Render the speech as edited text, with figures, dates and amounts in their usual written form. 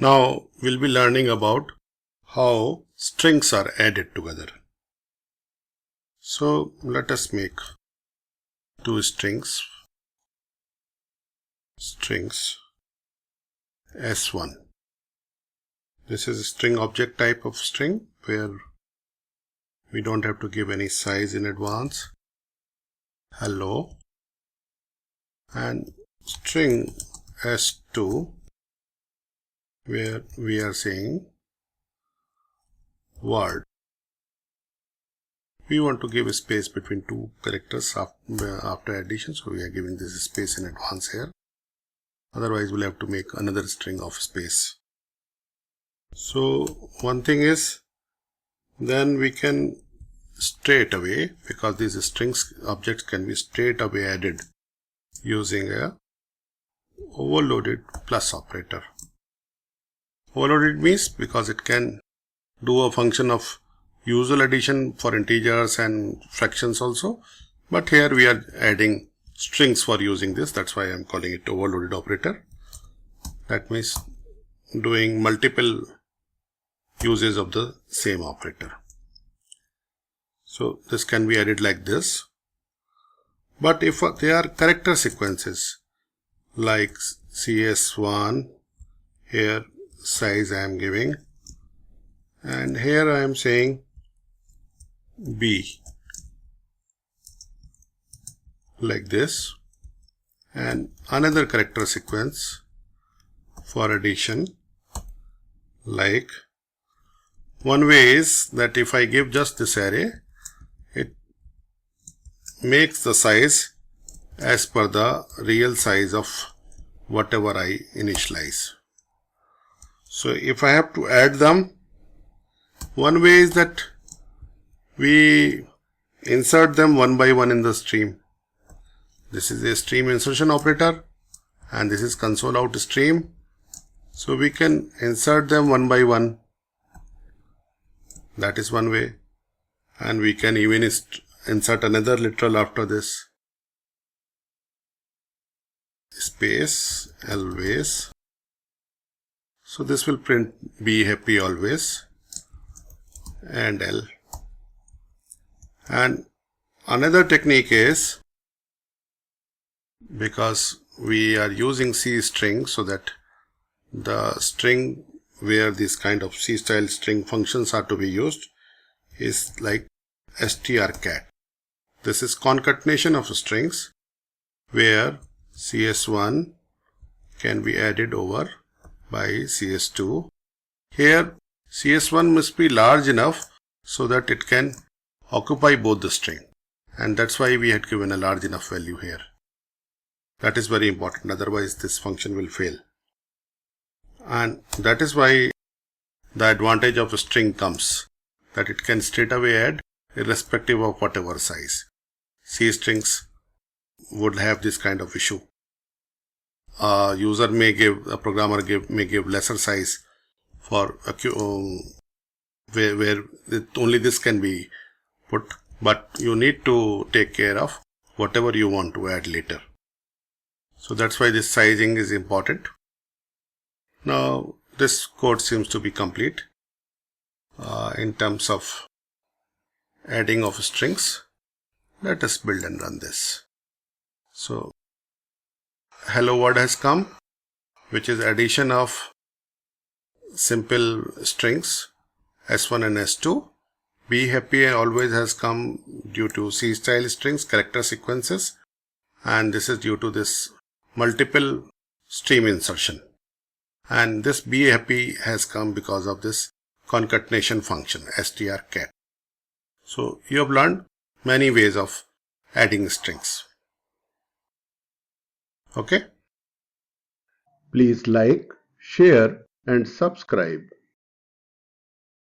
Now we'll be learning about how strings are added together. So let us make two strings S1. This is a string object type of string where we don't have to give any size in advance. Hello. And string S2 where we are saying word. We want to give a space between two characters after addition, so we are giving this space in advance here. Otherwise we'll have to make another string of space. So one thing is, then we can straight away, because these strings objects can be straight away added using a overloaded plus operator. Overloaded means because it can do a function of usual addition for integers and fractions also, but here we are adding strings for using this. That's why I am calling it overloaded operator. That means doing multiple uses of the same operator. So this can be added like this. But if they are character sequences like CS1, here size I am giving, and here I am saying B, like this, and another character sequence for addition, like one way is that if I give just this array, it makes the size as per the real size of whatever I initialize. So if I have to add them, one way is that we insert them one by one in the stream. This is a stream insertion operator and this is console out stream. So we can insert them one by one. That is one way. And we can even insert another literal after this. Space always. So this will print be happy always and L. And another technique is, because we are using C string, so that the string where this kind of C style string functions are to be used is like strcat. This is concatenation of strings where CS1 can be added over by CS2. Here CS1 must be large enough so that it can occupy both the string, and that's why we had given a large enough value here. That is very important, otherwise this function will fail. And that is why the advantage of a string comes, that it can straight away add irrespective of whatever size. C strings would have this kind of issue. A programmer may give lesser size for where only this can be put, but you need to take care of whatever you want to add later. So that's why this sizing is important. Now this code seems to be complete in terms of adding of strings. Let us build and run this. So hello world has come, which is addition of simple strings S1 and S2. Be happy always has come due to C style strings, character sequences, and this is due to this multiple stream insertion. And this be happy has come because of this concatenation function strcat. So you have learned many ways of adding strings. Okay? Please like, share and subscribe.